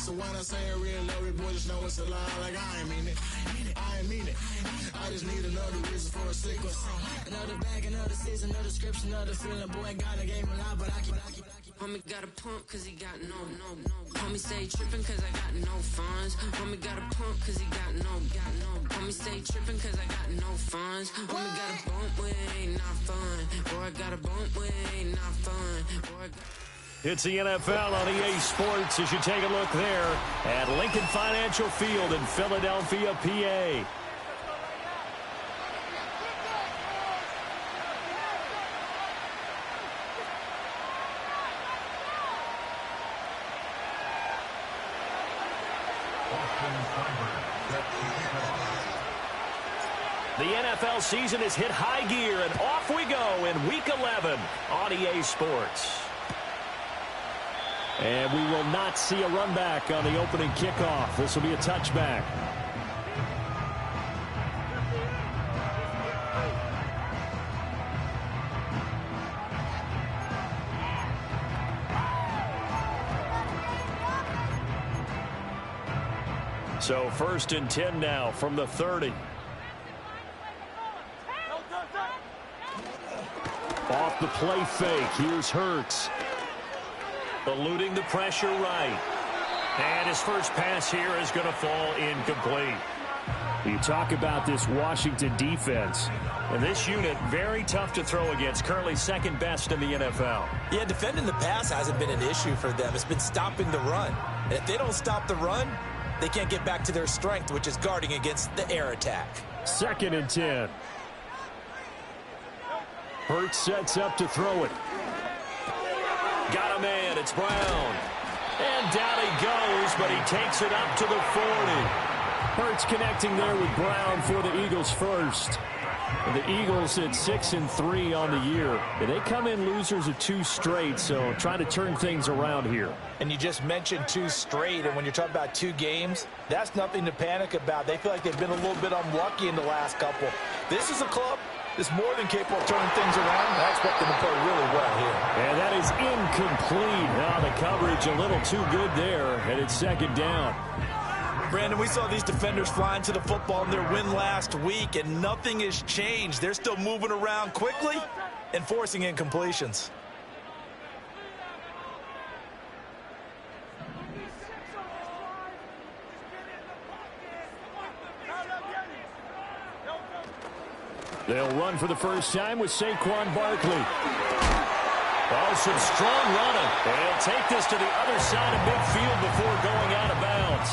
So when I say I really love it, boy, just know it's a lie. Like I ain't mean it. I ain't mean it. I just need another reason for a sickle. Another bag, another season, another description, another feeling. Boy, God, I gave him a lot, but I keep. Homie got a pump cause he got no. Homie stay tripping cause I got no funds. Homie got a pump cause he got no. Homie stay tripping cause I got no funds. Homie got a bump with ain't not fun. Boy, I got a bump with ain't not fun. Boy, It's the NFL on EA Sports as you take a look there at Lincoln Financial Field in Philadelphia, PA. The NFL season has hit high gear, and off we go in Week 11 on EA Sports. And we will not see a run back on the opening kickoff. This will be a touchback. So 1st and 10 now from the 30. Off the play fake. Here's Hurts. Eluding the pressure right. And his first pass here is going to fall incomplete. You talk about this Washington defense. And this unit, very tough to throw against. Currently second best in the NFL. Yeah, defending the pass hasn't been an issue for them. It's been stopping the run. And if they don't stop the run, they can't get back to their strength, which is guarding against the air attack. 2nd and 10. Hurts sets up to throw it. Got a man. It's Brown. And down he goes, but he takes it up to the 40. Hurts connecting there with Brown for the Eagles first. The Eagles at 6-3 on the year. And they come in losers of 2 straight, so trying to turn things around here. And you just mentioned 2 straight, and when you're talking about 2 games, that's nothing to panic about. They feel like they've been a little bit unlucky in the last couple. This is a club that's more than capable of turning things around. I expect them to play really well here. And that is incomplete. Now the coverage a little too good there, and it's 2nd down. Brandon, we saw these defenders flying to the football in their win last week, and nothing has changed. They're still moving around quickly and forcing incompletions. They'll run for the first time with Saquon Barkley. Oh, some strong running. They'll take this to the other side of midfield before going out of bounds.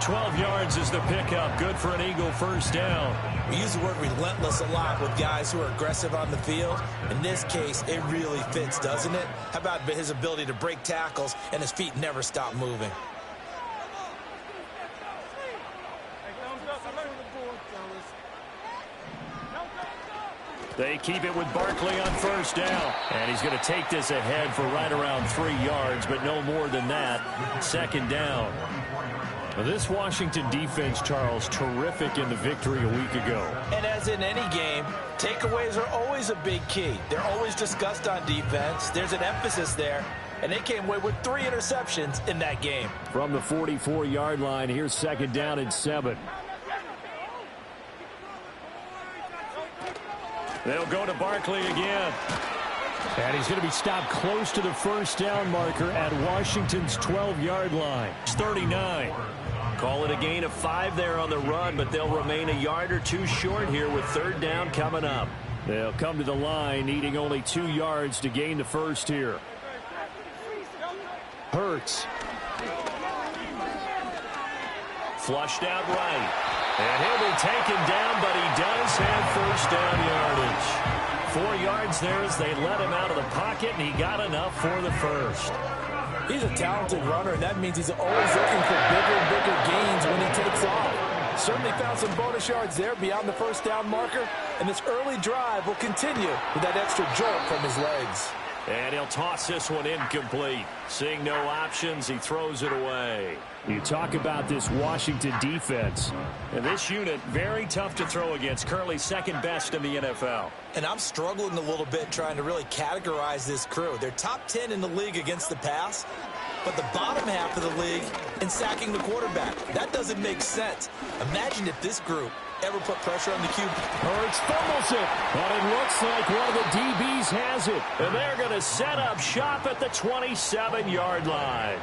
12 yards is the pickup. Good for an Eagle first down. We use the word relentless a lot with guys who are aggressive on the field. In this case, it really fits, doesn't it? How about his ability to break tackles and his feet never stop moving? They keep it with Barkley on first down. And he's going to take this ahead for right around 3 yards, but no more than that. 2nd down. Well, this Washington defense, Charles, terrific in the victory a week ago. And as in any game, takeaways are always a big key. They're always discussed on defense. There's an emphasis there. And they came away with 3 interceptions in that game. From the 44-yard line, here's 2nd down and 7. They'll go to Barkley again. And he's going to be stopped close to the first down marker at Washington's 12-yard line. It's 39. Call it a gain of 5 there on the run, but they'll remain a yard or 2 short here with 3rd down coming up. They'll come to the line, needing only 2 yards to gain the first here. Hurts. Flushed out right. And he'll be taken down, but he does have first down yardage. 4 yards there as they let him out of the pocket, and he got enough for the first. He's a talented runner, and that means he's always looking for bigger and bigger gains when he takes off. Certainly found some bonus yards there beyond the first down marker, and this early drive will continue with that extra jolt from his legs. And he'll toss this one incomplete. Seeing no options, he throws it away. You talk about this Washington defense. And this unit, very tough to throw against. Currently 2nd best in the NFL. And I'm struggling a little bit trying to really categorize this crew. They're top 10 in the league against the pass. but the bottom half of the league in sacking the quarterback. That doesn't make sense. Imagine if this group ever put pressure on the QB. Hurts fumbles it, and it looks like one of the DBs has it. And they're going to set up shop at the 27-yard line.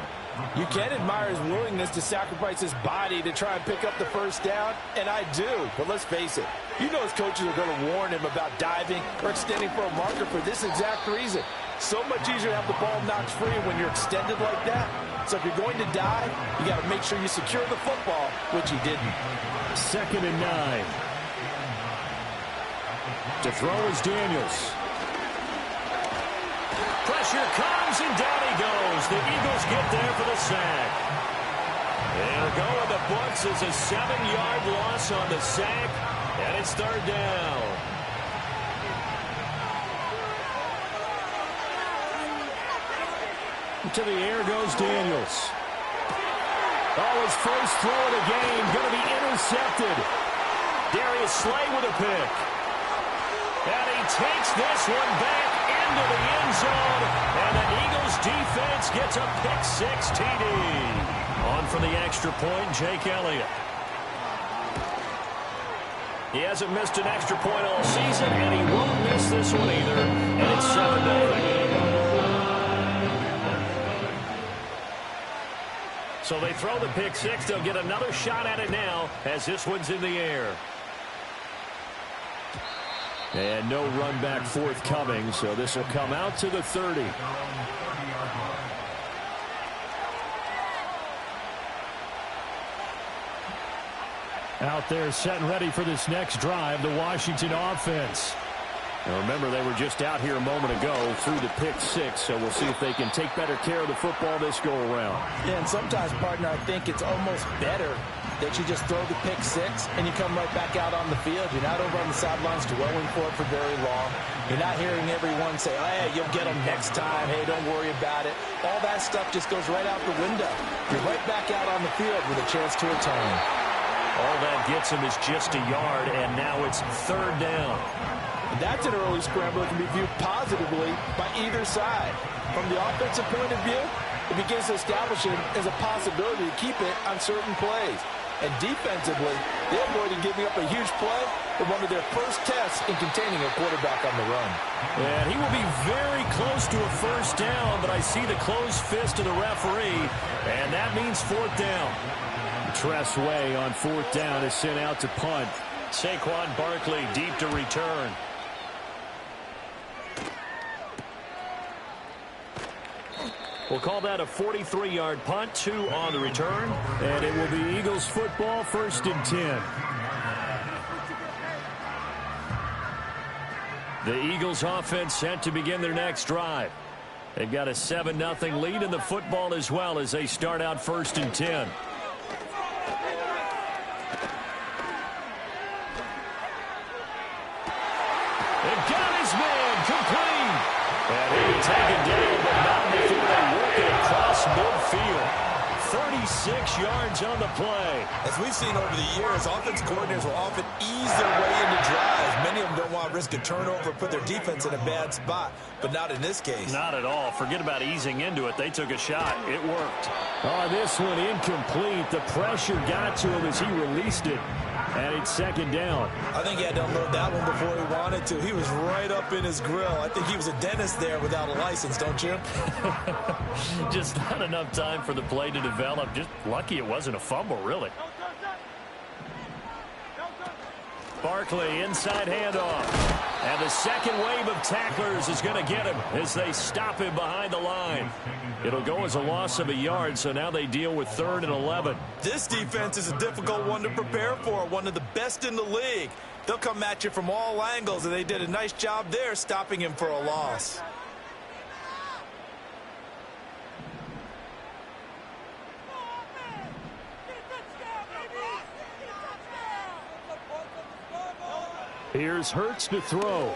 You can admire his willingness to sacrifice his body to try and pick up the first down, and I do. But let's face it, you know his coaches are going to warn him about diving or extending for a marker for this exact reason. So much easier to have the ball knocked free when you're extended like that. So if you're going to dive, you got to make sure you secure the football, which he didn't. 2nd and 9. To throw is Daniels. Pressure comes, and down he goes. The Eagles get there for the sack. They'll go in the books as a 7-yard loss on the sack, and it's 3rd down. To the air goes Daniels. Oh, his first throw of the game going to be intercepted. Darius Slay with a pick. And he takes this one back into the end zone. And the Eagles defense gets a pick-6 TD. On for the extra point, Jake Elliott. He hasn't missed an extra point all season, and he won't miss this one either. And it's 7-0. So they throw the pick-6. They'll get another shot at it now as this one's in the air. And no run back forthcoming, so this will come out to the 30. Out there set and ready for this next drive, the Washington offense. Now remember, they were just out here a moment ago through the pick-6, so we'll see if they can take better care of the football this go-around. Yeah, and sometimes, partner, I think it's almost better that you just throw the pick-6 and you come right back out on the field. You're not over on the sidelines dwelling for it for very long. You're not hearing everyone say, oh, hey, you'll get them next time. Hey, don't worry about it. All that stuff just goes right out the window. You're right back out on the field with a chance to atone. All that gets him is just a yard, and now it's 3rd down. And that's an early scramble that can be viewed positively by either side. From the offensive point of view, it begins to establish it as a possibility to keep it on certain plays. And defensively, they avoided giving up a huge play in one of their first tests in containing a quarterback on the run. And he will be very close to a first down, but I see the closed fist of the referee, and that means 4th down. Tress Way on 4th down is sent out to punt. Saquon Barkley deep to return. We'll call that a 43-yard punt, 2 on the return. And it will be Eagles football, 1st and 10. The Eagles offense set to begin their next drive. They've got a 7-0 lead in the football as well as they start out 1st and 10. They've got his man complete. And he'll take it down, but not before they work it across midfield. 36 yards on the play. As we've seen over the years, offense coordinators will often ease their way into drives. Many of them don't want to risk a turnover or put their defense in a bad spot, but not in this case. Not at all. Forget about easing into it. They took a shot. It worked. Oh, this one incomplete. The pressure got to him as he released it. And it's 2nd down. I think he had to unload that one before he wanted to. He was right up in his grill. I think he was a dentist there without a license, don't you? Just not enough time for the play to develop. Just lucky it wasn't a fumble, really. Barkley, inside handoff. And the second wave of tacklers is going to get him as they stop him behind the line. It'll go as a loss of a yard, so now they deal with 3rd and 11. This defense is a difficult one to prepare for, one of the best in the league. They'll come at you from all angles, and they did a nice job there stopping him for a loss. Here's Hurts to throw.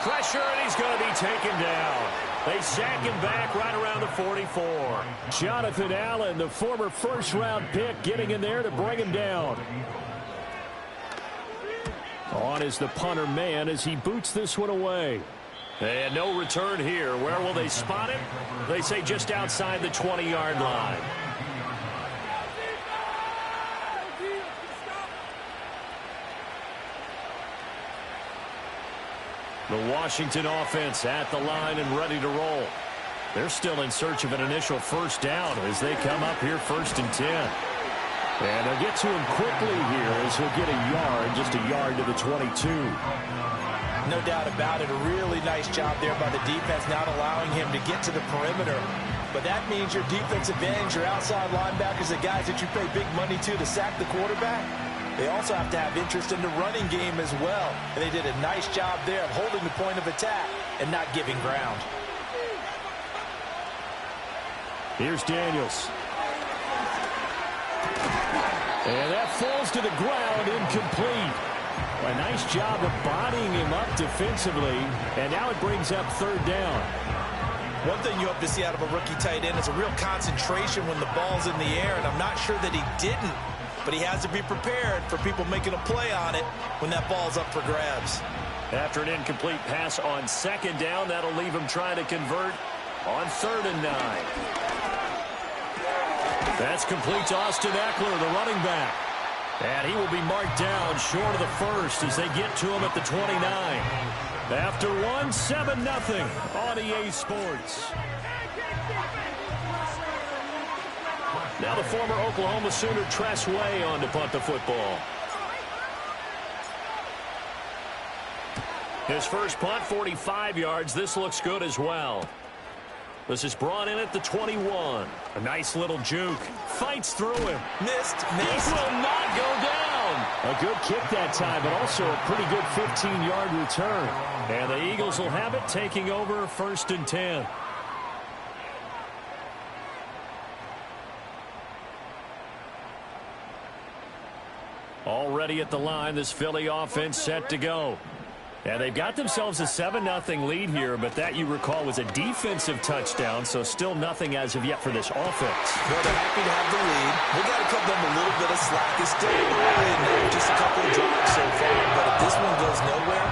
Pressure, and he's going to be taken down. They sack him back right around the 44. Jonathan Allen, the former first-round pick, getting in there to bring him down. On is the punter man as he boots this one away. And no return here. Where will they spot it? They say just outside the 20-yard line. The Washington offense at the line and ready to roll. They're still in search of an initial first down as they come up here 1st and 10. And they'll get to him quickly here as he'll get a yard, just a yard to the 22. No doubt about it. A really nice job there by the defense, not allowing him to get to the perimeter. But that means your defensive ends, your outside linebackers, the guys that you pay big money to sack the quarterback, they also have to have interest in the running game as well. And they did a nice job there of holding the point of attack and not giving ground. Here's Daniels. And that falls to the ground, incomplete. A nice job of bodying him up defensively, and now it brings up 3rd down. One thing you hope to see out of a rookie tight end is a real concentration when the ball's in the air, and I'm not sure that he didn't, but he has to be prepared for people making a play on it when that ball's up for grabs. After an incomplete pass on 2nd down, that'll leave him trying to convert on 3rd and 9. That's complete to Austin Eckler, the running back. And he will be marked down short of the first as they get to him at the 29. After one, 7-0 on EA Sports. Now the former Oklahoma Sooner Tress Way on to punt the football. His first punt, 45 yards. This looks good as well. This is brought in at the 21. A nice little juke. Fights through him. Missed. He will not go down. A good kick that time, but also a pretty good 15-yard return. And the Eagles will have it, taking over 1st and 10. Already at the line, this Philly offense set to go. And they've got themselves a 7-0 lead here, but that, you recall, was a defensive touchdown, so still nothing as of yet for this offense. Well, they're happy to have the lead. We've got to cut them a little bit of slack. It's still early in there, just a couple of drives so far, but if this one goes nowhere,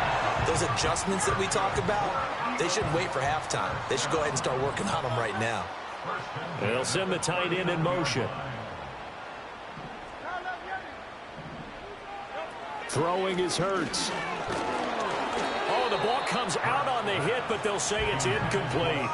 those adjustments that we talk about, they shouldn't wait for halftime. They should go ahead and start working on them right now. They'll send the tight end in motion. Throwing is Hurts. The ball comes out on the hit, but they'll say it's incomplete.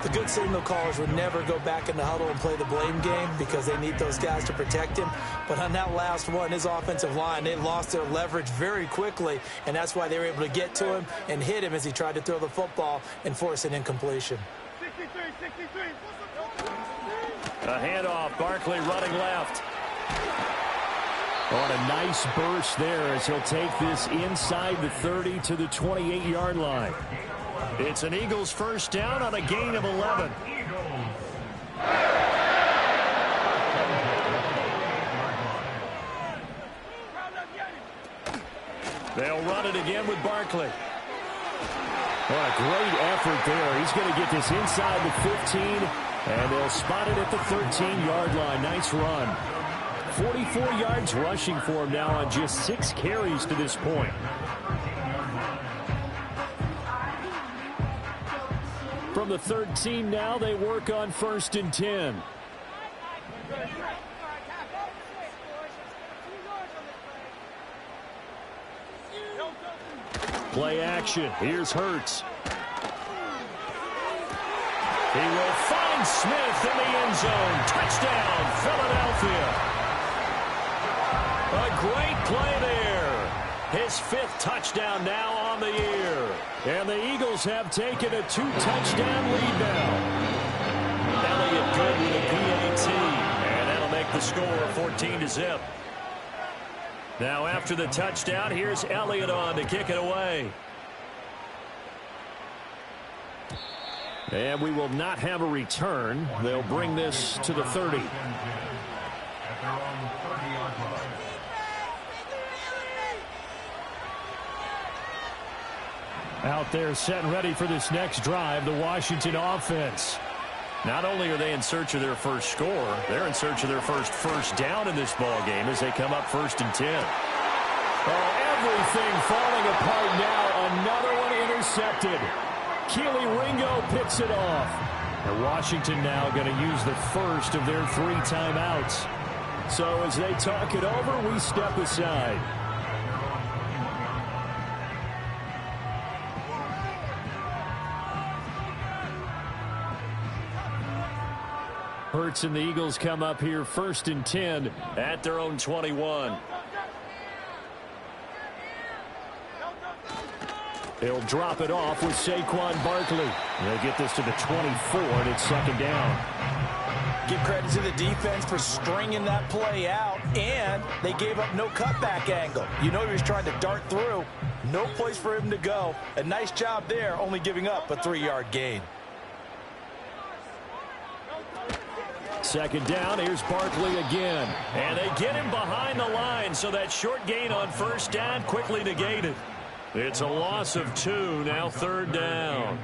The good signal callers would never go back in the huddle and play the blame game because they need those guys to protect him. But on that last one, his offensive line, they lost their leverage very quickly, and that's why they were able to get to him and hit him as he tried to throw the football and force an incompletion. A handoff, Barkley running left. On a nice burst there as he'll take this inside the 30 to the 28-yard line. It's an Eagles first down on a gain of 11. They'll run it again with Barkley. What a great effort there. He's going to get this inside the 15, and they'll spot it at the 13-yard line. Nice run. 44 yards rushing for him now on just 6 carries to this point. From the 13 now, they work on 1st and 10. Play action. Here's Hurts. He will find Smith in the end zone. Touchdown, Philadelphia. A great play there. His 5th touchdown now on the year. And the Eagles have taken a 2-touchdown lead now. Elliott good with a PAT. And that'll make the score 14-0. Now after the touchdown, here's Elliott on to kick it away. And we will not have a return. They'll bring this to the 30. Out there set and ready for this next drive, the Washington offense. Not only are they in search of their first score, they're in search of their first down in this ball game as they come up 1st and 10. Oh, everything falling apart now. Another one intercepted. Keely Ringo picks it off. And Washington now going to use the first of their 3 timeouts. So as they talk it over, we step aside. Hurts and the Eagles come up here 1st and 10 at their own 21. They'll drop it off with Saquon Barkley. They'll get this to the 24, and it's 2nd down. Give credit to the defense for stringing that play out, and they gave up no cutback angle. You know he was trying to dart through. No place for him to go. A nice job there, only giving up a 3-yard gain. 2nd down, here's Barkley again. And they get him behind the line, so that short gain on 1st down quickly negated. It's a loss of 2, now 3rd down.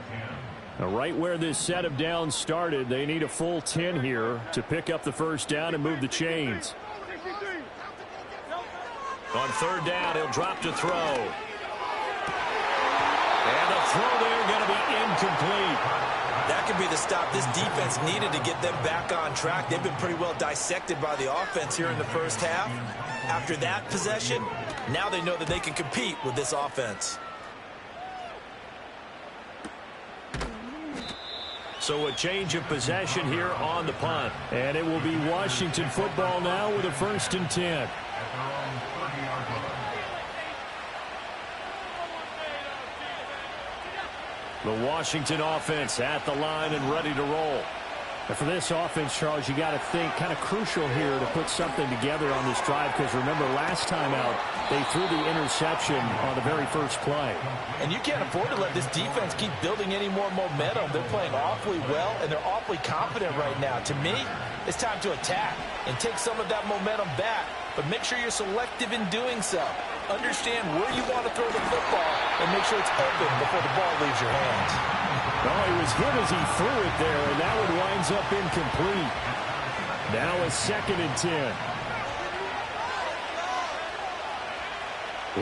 Now right where this set of downs started, they need a full 10 here to pick up the 1st down and move the chains. On 3rd down, he'll drop to throw. And the throw there going to be incomplete. That could be the stop this defense needed to get them back on track. They've been pretty well dissected by the offense here in the 1st half. After that possession, now they know that they can compete with this offense. So a change of possession here on the punt. And it will be Washington football now with a 1st and 10. The Washington offense at the line and ready to roll. And for this offense, Charles, you got to think kind of crucial here to put something together on this drive, because remember last time out they threw the interception on the very first play. And you can't afford to let this defense keep building any more momentum. They're playing awfully well, and they're awfully confident right now. To me, it's time to attack and take some of that momentum back, but make sure you're selective in doing so. Understand where you want to throw the football and make sure it's open before the ball leaves your hands. Well, he was hit as he threw it there, and that one winds up incomplete. Now a 2nd and 10.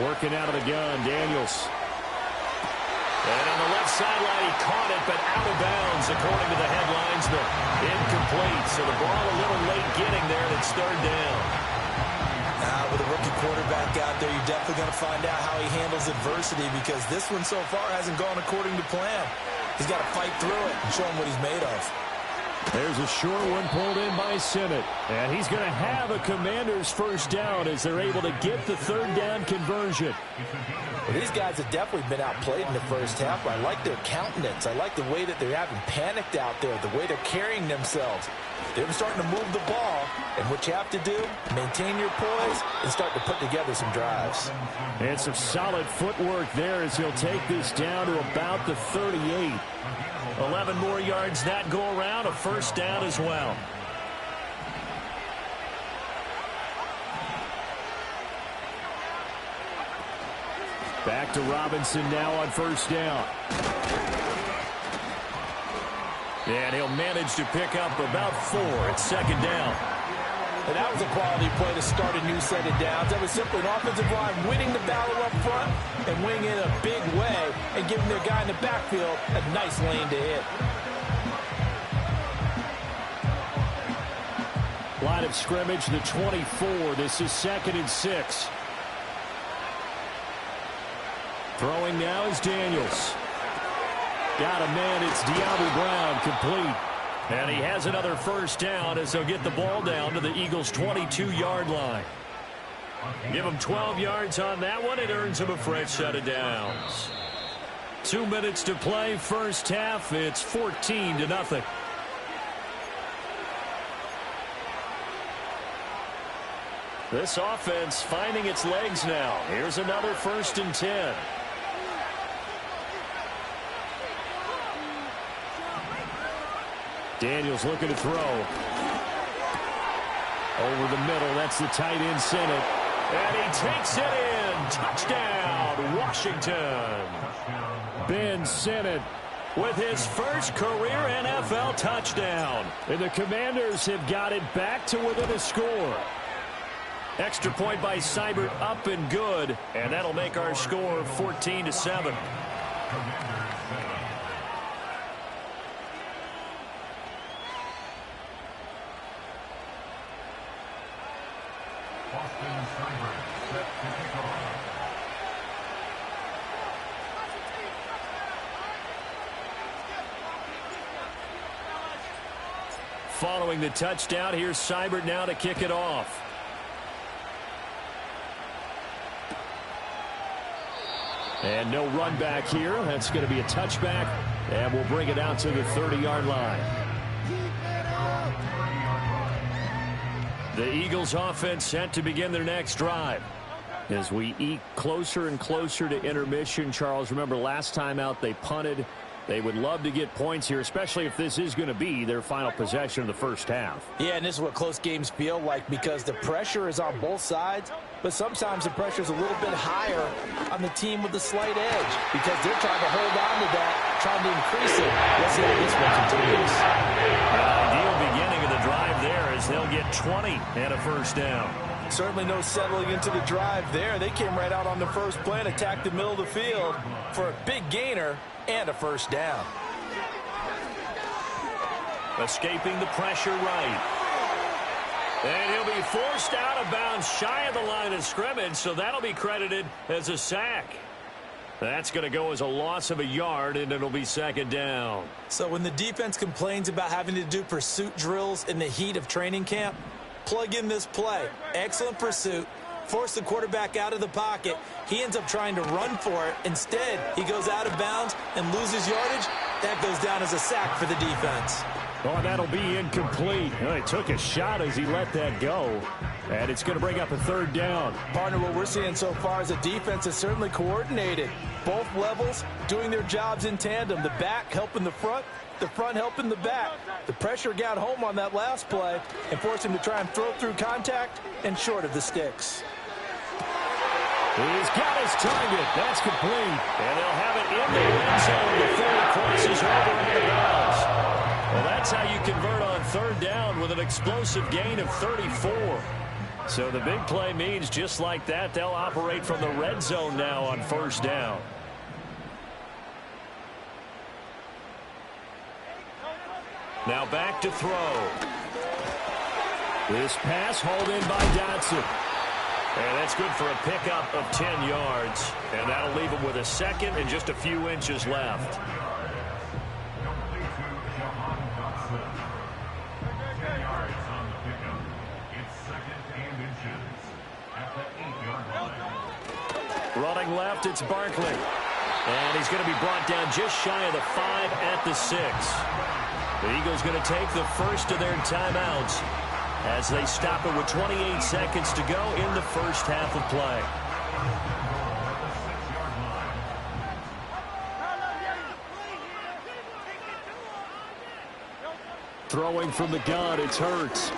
Working out of the gun, Daniels. And on the left sideline, he caught it, but out of bounds, according to the headlines. But incomplete, so the ball a little late getting there, and it's 3rd down. With a rookie quarterback out there, you're definitely going to find out how he handles adversity, because this one so far hasn't gone according to plan. He's got to fight through it and show him what he's made of. There's a short one pulled in by Sinnott. And he's going to have a Commander's 1st down as they're able to get the 3rd down conversion. Well, these guys have definitely been outplayed in the 1st half. I like their countenance. I like the way that they're having panicked out there, the way they're carrying themselves. They're starting to move the ball, and what you have to do, maintain your poise and start to put together some drives. And some solid footwork there as he'll take this down to about the 38. 11 more yards that go around, a 1st down as well. Back to Robinson now on 1st down. And he'll manage to pick up about 4 at 2nd down. And that was a quality play to start a new set of downs. That was simply an offensive line winning the battle up front and winning in a big way and giving their guy in the backfield a nice lane to hit. Line of scrimmage, the 24. This is 2nd and 6. Throwing now is Daniels. Got a man, it's De'Ami Brown, complete. And he has another 1st down as they'll get the ball down to the Eagles' 22-yard line. Give them 12 yards on that one. It earns them a fresh set of downs. 2 minutes to play, 1st half. It's 14-0. This offense finding its legs now. Here's another 1st and 10. Daniels looking to throw. Over the middle, that's the tight end Sinnott. And he takes it in. Touchdown, Washington. Ben Sinnott with his first career NFL touchdown. And the Commanders have got it back to within a score. Extra point by Seibert, up and good. And that'll make our score 14-7. Following the touchdown, here's Seibert now to kick it off. And no run back here. That's going to be a touchback, and we'll bring it out to the 30-yard line. The Eagles offense set to begin their next drive. As we eke closer and closer to intermission, Charles, remember last time out they punted. They would love to get points here, especially if this is going to be their final possession of the first half. Yeah, and this is what close games feel like because the pressure is on both sides, but sometimes the pressure is a little bit higher on the team with the slight edge because they're trying to hold on to that, trying to increase it. Let's see how this one continues. An ideal beginning of the drive there as they'll get 20 and a first down. Certainly no settling into the drive there. They came right out on the first play and attacked the middle of the field for a big gainer and a first down. Escaping the pressure right. And he'll be forced out of bounds shy of the line of scrimmage, so that'll be credited as a sack. That's going to go as a loss of a yard, and it'll be second down. So when the defense complains about having to do pursuit drills in the heat of training camp, plug in this play. Excellent pursuit. Force the quarterback out of the pocket. He ends up trying to run for it. Instead, he goes out of bounds and loses yardage. That goes down as a sack for the defense. Oh, that'll be incomplete. Well, he took a shot as he let that go. And it's going to bring up a third down. Partner, what we're seeing so far is the defense is certainly coordinated. Both levels doing their jobs in tandem. The back helping the front helping the back. The pressure got home on that last play and forced him to try and throw through contact and short of the sticks. He's got his target. That's complete. And they'll have it in the end zone before he crosses over into bounds. Well, that's how you convert on third down with an explosive gain of 34. So the big play means just like that, they'll operate from the red zone now on first down. Now back to throw. This pass hauled in by Dotson. And that's good for a pickup of 10 yards. And that'll leave him with a second and just a few inches left. Running left, it's Barkley. And he's going to be brought down just shy of the 5 at the 6. The Eagles going to take the first of their timeouts as they stop it with 28 seconds to go in the first half of play. Throwing from the gun, it's Hurts.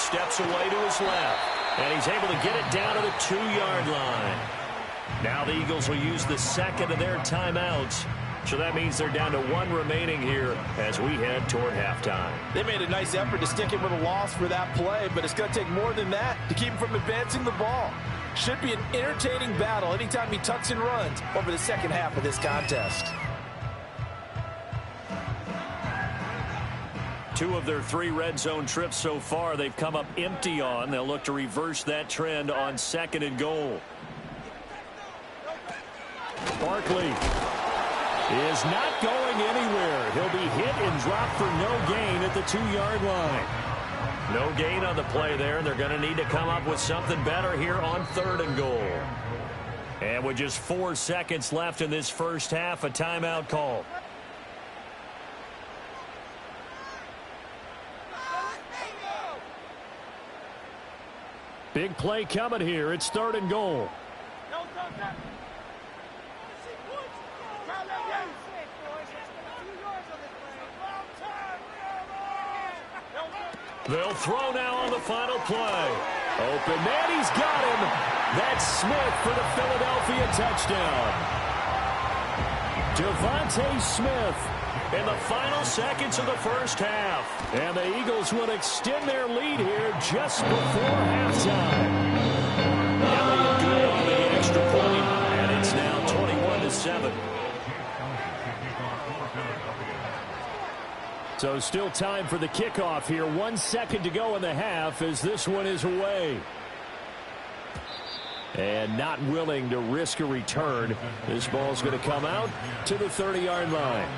Steps away to his left, and he's able to get it down to the 2-yard line. Now the Eagles will use the second of their timeouts. So that means they're down to 1 remaining here as we head toward halftime. They made a nice effort to stick him with a loss for that play, but it's going to take more than that to keep him from advancing the ball. Should be an entertaining battle anytime he tucks and runs over the second half of this contest. 2 of their 3 red zone trips so far they've come up empty on. They'll look to reverse that trend on second and goal. Barkley is not going anywhere. He'll be hit and dropped for no gain at the 2-yard line. No gain on the play there. They're going to need to come up with something better here on third and goal. And with just 4 seconds left in this first half, a timeout call. Big play coming here. It's third and goal. They'll throw now on the final play. Open man, he's got him. That's Smith for the Philadelphia touchdown. Devontae Smith in the final seconds of the first half. And the Eagles will extend their lead here just before halftime. Elliott good on the extra point, and it's now 21-7. So still time for the kickoff here. 1 second to go in the half as this one is away. And not willing to risk a return. This ball's going to come out to the 30-yard line.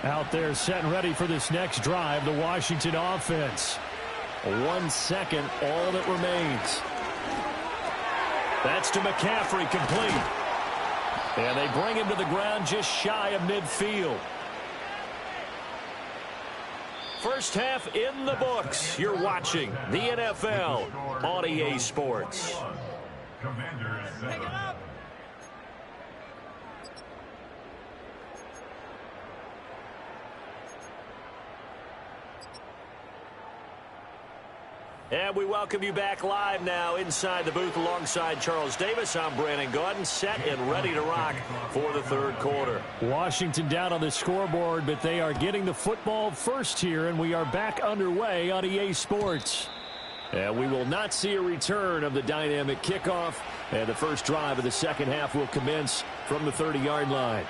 Out there set and ready for this next drive, the Washington offense. 1 second, all that remains. That's to McCaffrey, complete. And they bring him to the ground just shy of midfield. First half in the books. You're watching the NFL on EA Sports. Pick it up. And we welcome you back live now inside the booth alongside Charles Davis. I'm Brandon Gaudin, set and ready to rock for the third quarter. Washington down on the scoreboard, but they are getting the football first here, and we are back underway on EA Sports. And we will not see a return of the dynamic kickoff, and the first drive of the second half will commence from the 30-yard line.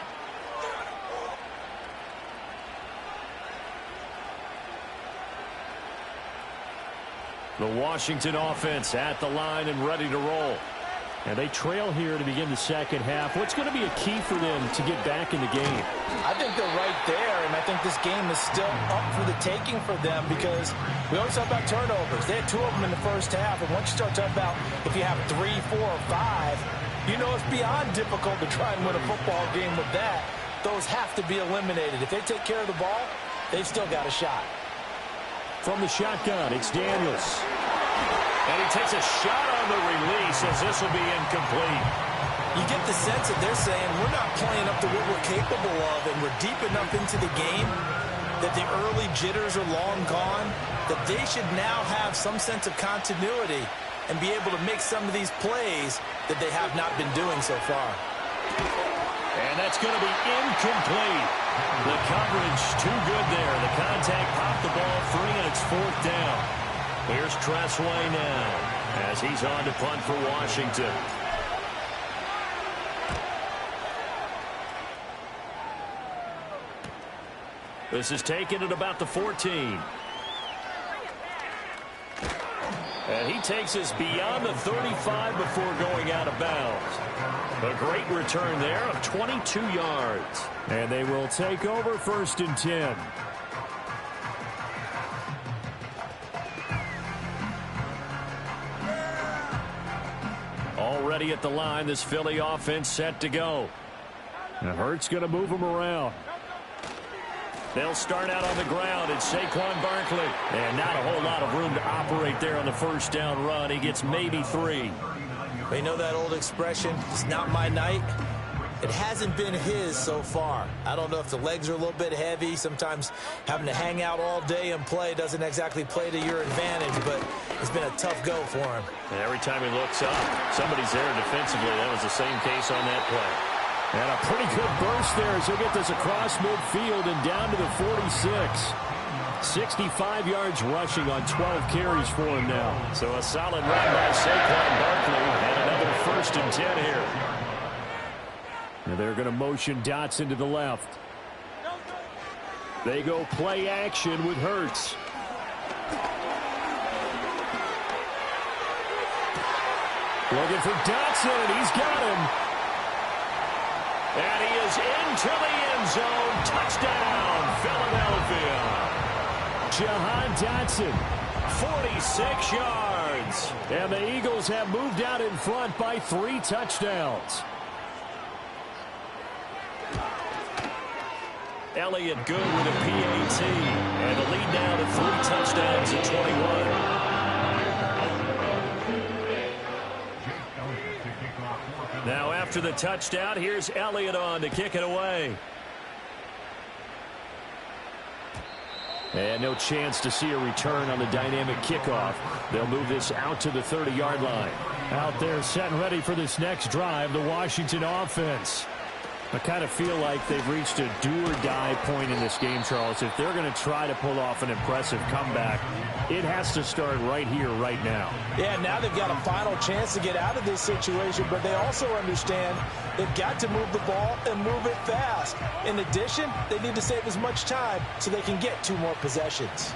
The Washington offense at the line and ready to roll. And they trail here to begin the second half. What's going to be a key for them to get back in the game? I think they're right there, and I think this game is still up for the taking for them because we always talk about turnovers. They had 2 of them in the first half, and once you start talking about if you have 3, 4, or 5, you know it's beyond difficult to try and win a football game with that. Those have to be eliminated. If they take care of the ball, they've still got a shot. From the shotgun, it's Daniels. And he takes a shot on the release as this will be incomplete. You get the sense that they're saying we're not playing up to what we're capable of, and we're deep enough into the game that the early jitters are long gone, that they should now have some sense of continuity and be able to make some of these plays that they have not been doing so far. And that's going to be incomplete. The coverage too good there. The contact popped the ball free, and it's 4th down. Here's Tressway now as he's on to punt for Washington. This is taken at about the 14. And he takes us beyond the 35 before going out of bounds. A great return there of 22 yards. And they will take over 1st and 10. Already at the line, this Philly offense set to go. Now Hurts going to move them around. They'll start out on the ground. It's Saquon Barkley. And not a whole lot of room to operate there on the first down run. He gets maybe 3. They know that old expression, it's not my night. It hasn't been his so far. I don't know if the legs are a little bit heavy. Sometimes having to hang out all day and play doesn't exactly play to your advantage, but it's been a tough go for him. And every time he looks up, somebody's there defensively. That was the same case on that play. And a pretty good burst there as he'll get this across midfield and down to the 46. 65 yards rushing on 12 carries for him now. So a solid run by Saquon Barkley and another 1st and 10 here. And they're going to motion Dotson to the left. They go play action with Hurts. Looking for Dotson, and he's got him. And he is into the end zone. Touchdown, Philadelphia. Jahan Dotson, 46 yards. And the Eagles have moved out in front by 3 touchdowns. Elliott good with a PAT. And the lead now to 3 touchdowns at 21. Now after the touchdown, here's Elliott on to kick it away. And no chance to see a return on the dynamic kickoff. They'll move this out to the 30-yard line. Out there set and ready for this next drive, the Washington offense. I kind of feel like they've reached a do-or-die point in this game, Charles. If they're going to try to pull off an impressive comeback, it has to start right here, right now. Yeah, now they've got a final chance to get out of this situation, but they also understand they've got to move the ball and move it fast. In addition, they need to save as much time so they can get 2 more possessions.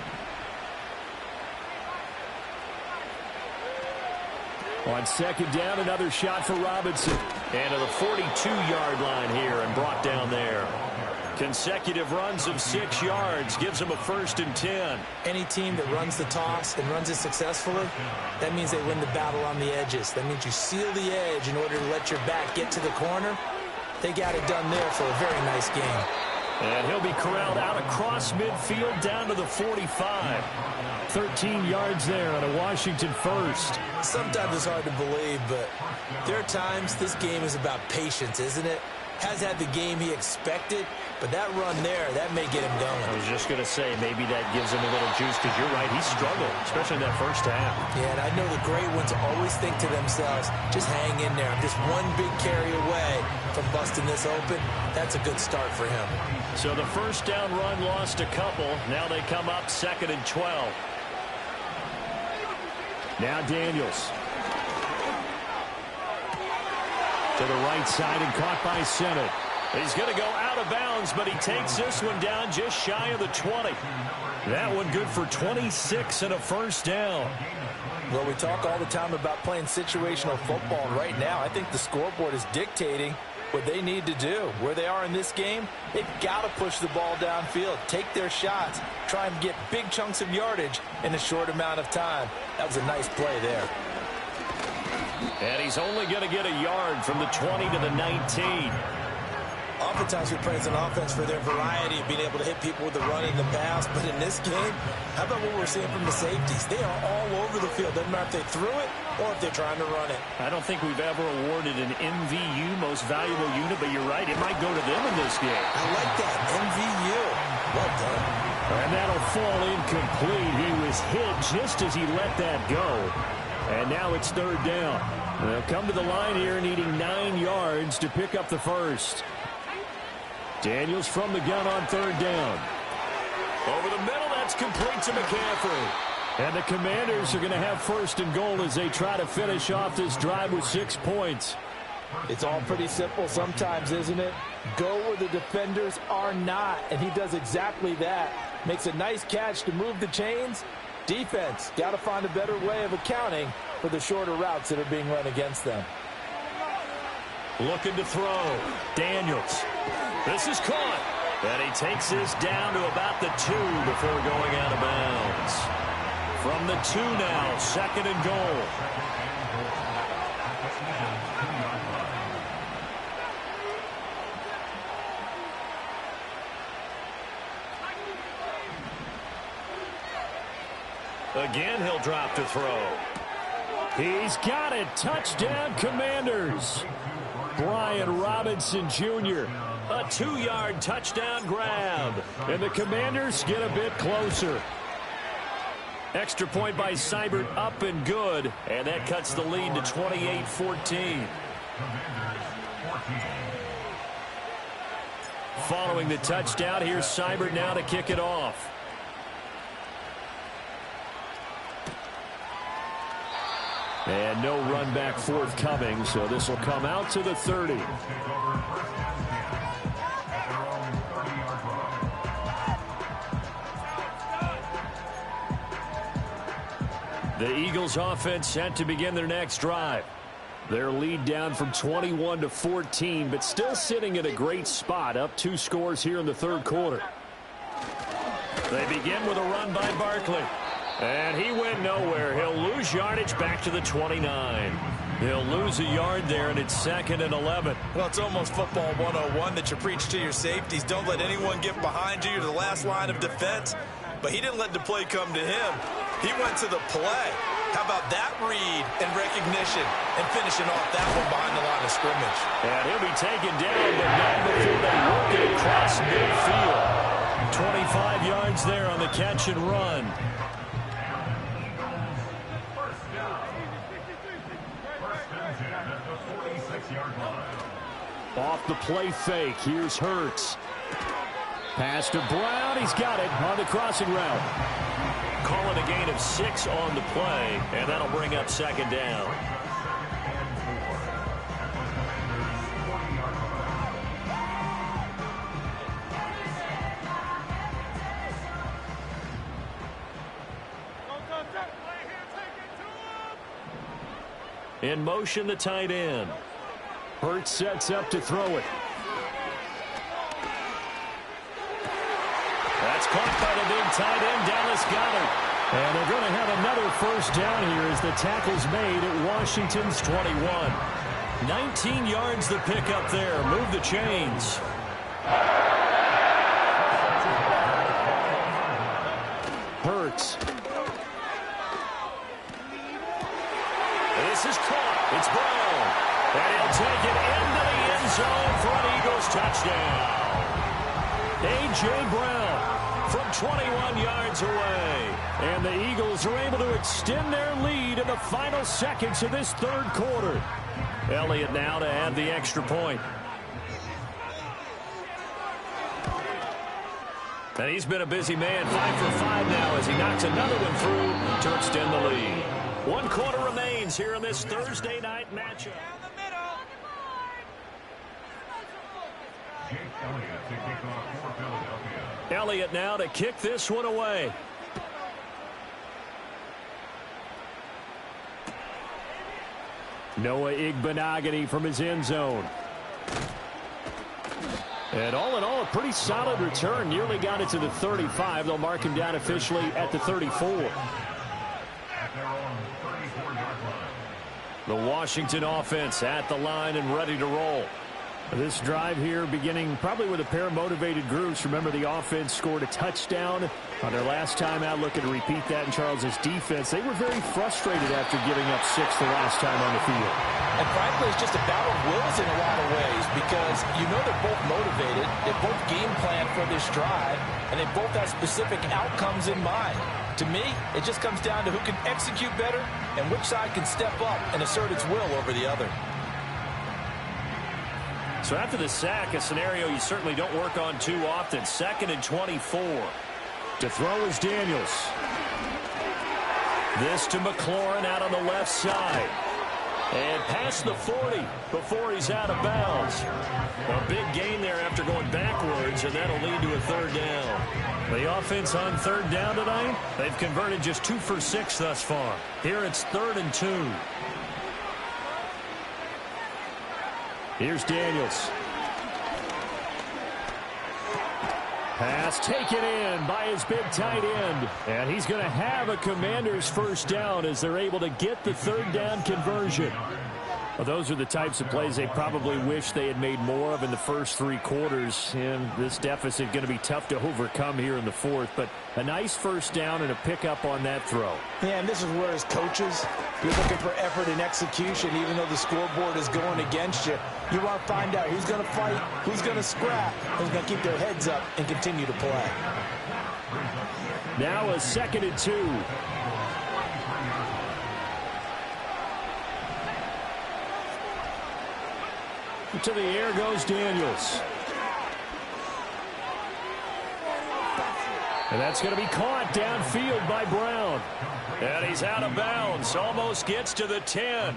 On second down, another shot for Robinson. And to the 42-yard line here and brought down there. Consecutive runs of 6 yards gives them a 1st and 10. Any team that runs the toss and runs it successfully, that means they win the battle on the edges. That means you seal the edge in order to let your back get to the corner. They got it done there for a very nice game. And he'll be corralled out across midfield down to the 45. 13 yards there on a Washington 1st. Sometimes it's hard to believe, but there are times this game is about patience, isn't it? Has had the game he expected, but that run there, that may get him going. I was just going to say, maybe that gives him a little juice, because you're right, he struggled, especially in that first half. Yeah, and I know the great ones always think to themselves, just hang in there. I'm just one big carry away from busting this open. That's a good start for him. So the first down run lost a couple. Now they come up 2nd and 12. Now Daniels. To the right side and caught by Sennett. He's going to go out of bounds, but he takes this one down just shy of the 20. That one good for 26 and a 1st down. Well, we talk all the time about playing situational football. And right now, I think the scoreboard is dictating what they need to do. Where they are in this game, they've got to push the ball downfield, take their shots, try and get big chunks of yardage in a short amount of time. That was a nice play there. And he's only going to get a yard from the 20 to the 19. Oftentimes we praise an offense for their variety of being able to hit people with the run and the pass, but in this game, how about what we're seeing from the safeties? They are all over the field. Doesn't matter if they threw it or if they're trying to run it. I don't think we've ever awarded an MVU, most valuable unit, but you're right, it might go to them in this game. I like that, MVU. Well done. And that'll fall incomplete. He was hit just as he let that go. And now it's 3rd down. They'll come to the line here needing 9 yards to pick up the first. Daniels from the gun on 3rd down. Over the middle, that's complete to McCaffrey. And the Commanders are going to have 1st and goal as they try to finish off this drive with 6 points. It's all pretty simple sometimes, isn't it? Go where the defenders are not, and he does exactly that. Makes a nice catch to move the chains. Defense got to find a better way of accounting for the shorter routes that are being run against them. Looking to throw. Daniels. This is caught. And he takes this down to about the 2 before going out of bounds. From the 2 now, 2nd and goal. Again, he'll drop to throw. He's got it. Touchdown, Commanders. Brian Robinson Jr. A 2-yard touchdown grab. And the Commanders get a bit closer. Extra point by Seibert up and good. And that cuts the lead to 28-14. Following the touchdown, here's Seibert now to kick it off. And no run back forthcoming, so this will come out to the 30. The Eagles offense set to begin their next drive. Their lead down from 21 to 14, but still sitting in a great spot, up 2 scores here in the 3rd quarter. They begin with a run by Barkley. And he went nowhere. He'll lose yardage back to the 29. He'll lose a yard there, and it's 2nd and 11. Well, it's almost football 101 that you preach to your safeties. Don't let anyone get behind you. You're the last line of defense. But he didn't let the play come to him. He went to the play. How about that read and recognition and finishing off that one behind the line of scrimmage? And he'll be taken down, but not before they work it across midfield. 25 yards there on the catch and run. Off the play fake, here's Hurts. Pass to Brown, he's got it on the crossing route. Call it a gain of 6 on the play, and that'll bring up second down. In motion, the tight end. Hurts sets up to throw it. That's caught by the big tight end, Dallas Goedert. And they're going to have another first down here as the tackle's made at Washington's 21. 19 yards the pickup there. Move the chains. Hurts. This is caught. It's Brown. And he'll take it into the end zone for an Eagles touchdown. A.J. Brown from 21 yards away. And the Eagles are able to extend their lead in the final seconds of this third quarter. Elliott now to add the extra point. And he's been a busy man, 5 for 5 now as he knocks another one through to extend the lead. 1 quarter remains here in this Thursday night matchup. Elliott now to kick this one away. Noah Igbenogany from his end zone. And all in all, a pretty solid return. Nearly got it to the 35. They'll mark him down officially at the 34. The Washington offense at the line and ready to roll. This drive here beginning probably with a pair of motivated groups. Remember, the offense scored a touchdown on their last time out. Looking to repeat that in Charles's defense. They were very frustrated after giving up 6 the last time on the field. And frankly, it's just a battle of wills in a lot of ways because you know they're both motivated. They both game plan for this drive, and they both have specific outcomes in mind. To me, it just comes down to who can execute better and which side can step up and assert its will over the other. So after the sack, a scenario you certainly don't work on too often. 2nd and 24. To throw is Daniels. This to McLaurin out on the left side. And past the 40 before he's out of bounds. A big gain there after going backwards, and that'll lead to a third down. The offense on third down tonight, they've converted just 2 for 6 thus far. Here it's 3rd and 2. Here's Daniels. Pass taken in by his big tight end. And he's going to have a Commanders first down as they're able to get the third down conversion. Well, those are the types of plays they probably wish they had made more of in the first 3 quarters. And this deficit going to be tough to overcome here in the 4th. But a nice first down and a pickup on that throw. Yeah, and this is where as coaches, you're looking for effort and execution, even though the scoreboard is going against you. You want to find out who's going to fight, who's going to scrap, who's going to keep their heads up and continue to play. Now a 2nd and 2. To the air goes Daniels. And that's going to be caught downfield by Brown. And he's out of bounds. Almost gets to the 10.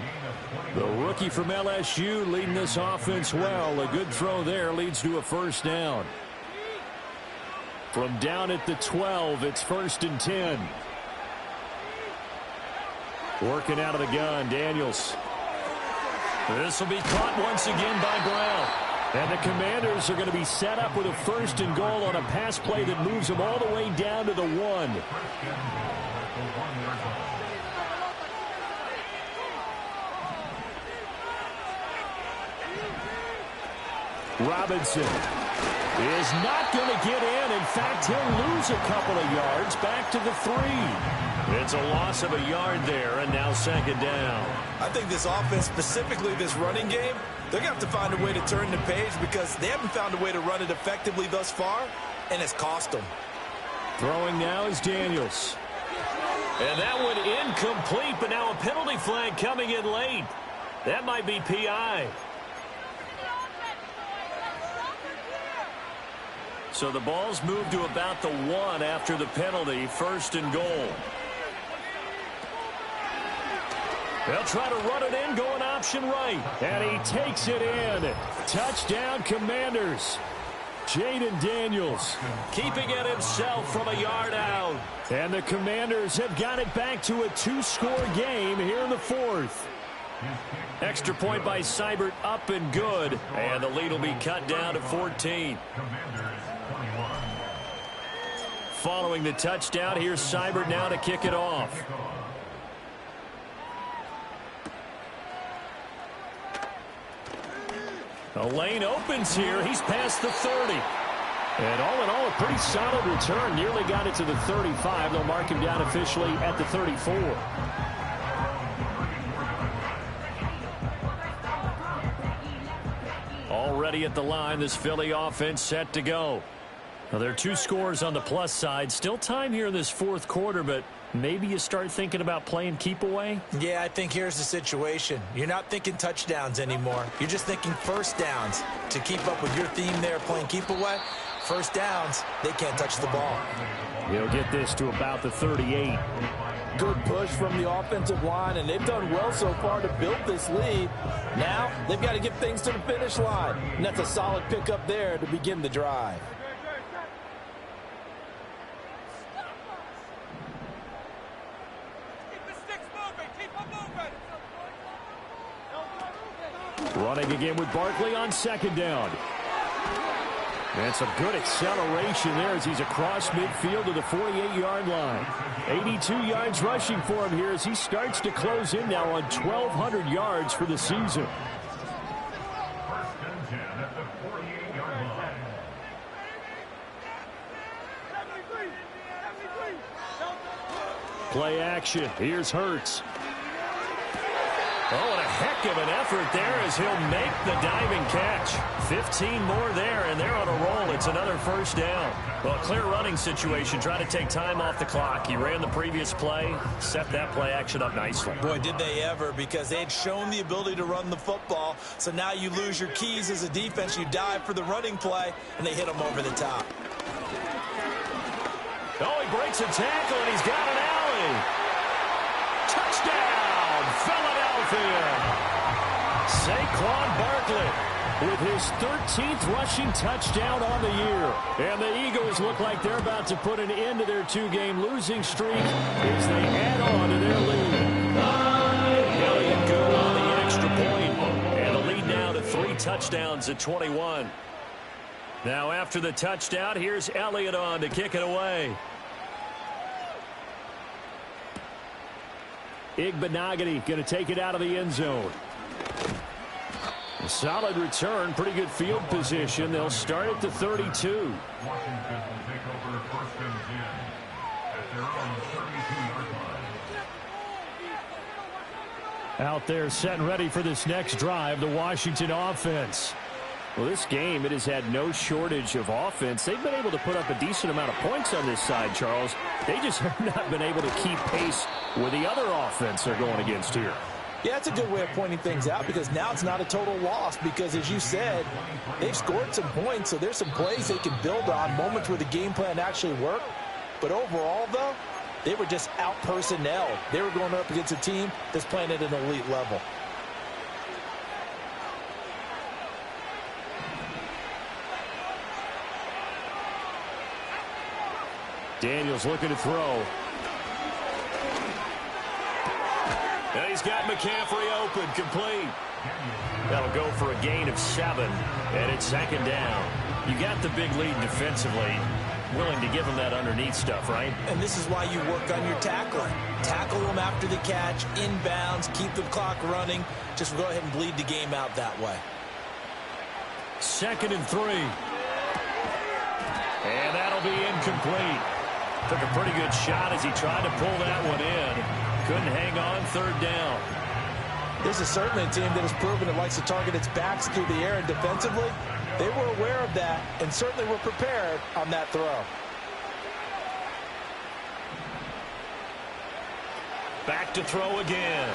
The rookie from LSU leading this offense well. A good throw there leads to a first down. From down at the 12, it's 1st and 10. Working out of the gun, Daniels. This will be caught once again by Brown. And the Commanders are going to be set up with a 1st and goal on a pass play that moves them all the way down to the 1. Robinson is not going to get in. In fact, he'll lose a couple of yards back to the 3. It's a loss of a yard there, and now 2nd down. I think this offense, specifically this running game, they're going to have to find a way to turn the page because they haven't found a way to run it effectively thus far, and it's cost them. Throwing now is Daniels. And that one incomplete, but now a penalty flag coming in late. That might be PI. So the ball's moved to about the 1 after the penalty, 1st and goal. They'll try to run it in, going option right. And he takes it in. Touchdown, Commanders. Jaden Daniels keeping it himself from a yard out. And the Commanders have got it back to a 2-score game here in the 4th. Extra point by Seibert, up and good. And the lead will be cut down to 14. Following the touchdown, here's Seibert now to kick it off. The lane opens here. He's past the 30. And all in all, a pretty solid return. Nearly got it to the 35. They'll mark him down officially at the 34. Already at the line, this Philly offense set to go. Now, there are 2 scores on the plus side. Still time here in this 4th quarter, but maybe you start thinking about playing keep away? Yeah, I think here's the situation. You're not thinking touchdowns anymore. You're just thinking first downs. To keep up with your theme there, playing keep away, first downs, they can't touch the ball. He'll get this to about the 38. Good push from the offensive line, and they've done well so far to build this lead. Now, they've got to get things to the finish line, and that's a solid pickup there to begin the drive. Running again with Barkley on 2nd down. And some good acceleration there as he's across midfield to the 48-yard line. 82 yards rushing for him here as he starts to close in now on 1,200 yards for the season. Play action. Here's Hurts. Oh, and a heck of an effort there as he'll make the diving catch. 15 more there, and they're on a roll. It's another first down. Well, a clear running situation. Trying to take time off the clock. He ran the previous play, set that play action up nicely. Boy, did they ever, because they had shown the ability to run the football. So now you lose your keys as a defense. You dive for the running play, and they hit him over the top. Oh, he breaks a tackle, and he's got an alley. Touchdown, Philadelphia. Saquon Barkley with his 13th rushing touchdown on the year. And the Eagles look like they're about to put an end to their 2-game losing streak as they add on to their lead. Elliott good on the extra point. And the lead now to 3 touchdowns at 21. Now after the touchdown, here's Elliott on to kick it away. Igbenogany going to take it out of the end zone. A solid return, pretty good field position. They'll start at the 32. Washington will take over 1st and 10 at their own 32-yard line. Out there set and ready for this next drive, the Washington offense. Well, this game, it has had no shortage of offense. They've been able to put up a decent amount of points on this side, Charles. They just have not been able to keep pace with the other offense they're going against here. Yeah, that's a good way of pointing things out because now it's not a total loss because, as you said, they've scored some points, so there's some plays they can build on, moments where the game plan actually worked. But overall, though, they were just out-personnelled. They were going up against a team that's playing at an elite level. Daniels looking to throw. And he's got McCaffrey open, complete. That'll go for a gain of 7, and it's 2nd down. You got the big lead defensively. Willing to give him that underneath stuff, right? And this is why you work on your tackling. Tackle them after the catch, inbounds, keep the clock running. Just go ahead and bleed the game out that way. 2nd and 3. And that'll be incomplete. Took a pretty good shot as he tried to pull that one in. Couldn't hang on, 3rd down. This is certainly a team that has proven it likes to target its backs through the air, and defensively, they were aware of that and certainly were prepared on that throw. Back to throw again.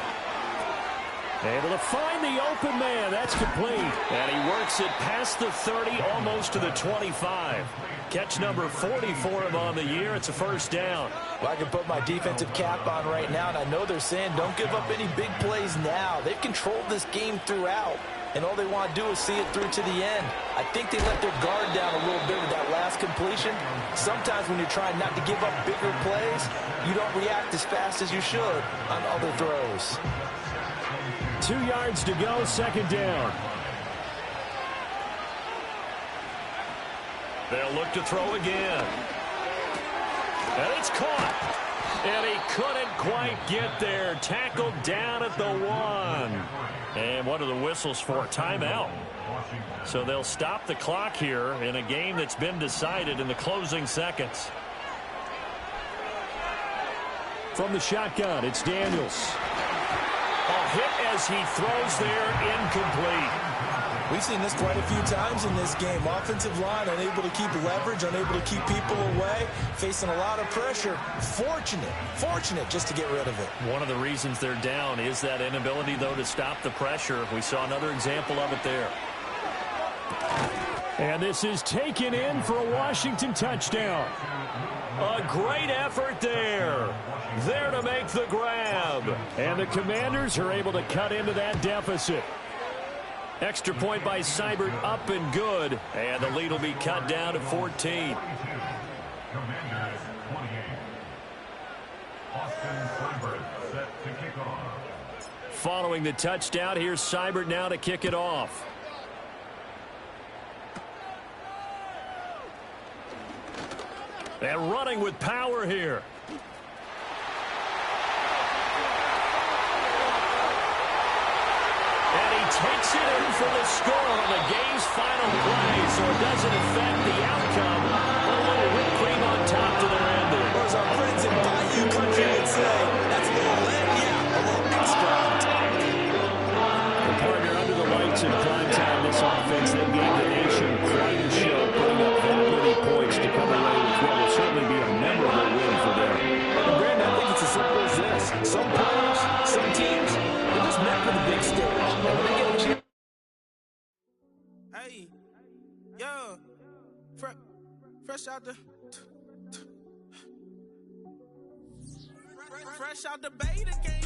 Able to find the open man. That's complete. And he works it past the 30, almost to the 25. Catch number 40 for him on the year. It's a first down. Well, I can put my defensive cap on right now, and I know they're saying don't give up any big plays now. They've controlled this game throughout, and all they want to do is see it through to the end. I think they let their guard down a little bit with that last completion. Sometimes when you're trying not to give up bigger plays, you don't react as fast as you should on other throws. 2 yards to go, second down. They'll look to throw again. And it's caught. And he couldn't quite get there. Tackled down at the 1. And what are the whistles for? Timeout. So they'll stop the clock here in a game that's been decided in the closing seconds. From the shotgun, it's Daniels. A hit as he throws there, incomplete. We've seen this quite a few times in this game. Offensive line unable to keep leverage, unable to keep people away, facing a lot of pressure. Fortunate just to get rid of it. One of the reasons they're down is that inability, though, to stop the pressure. We saw another example of it there. And this is taken in for a Washington touchdown. A great effort there. There to make the grab. And the Commanders are able to cut into that deficit. Extra point by Seibert, up and good. And the lead will be cut down to 14. Commanders 28. Austin Seibert set to kick off. Following the touchdown, here's Seibert now to kick it off. And running with power here. And he takes it in for the score on the game's final play, so it doesn't affect the outcome. A little whipped cream on top to their ending. Or as our friends in Bayou Country would say, that's a little lead, yeah, a little extra on top. The partner under the lights in prime time, this offense, they gave the nation quite a show, putting up that many points to come away with what will certainly be a memorable win for them. And Brandon, I think it's as simple as this. Some players, some teams, they're just meant for the big stage. And when they get a chance. Hey, yo, fresh out the fresh out the beta game.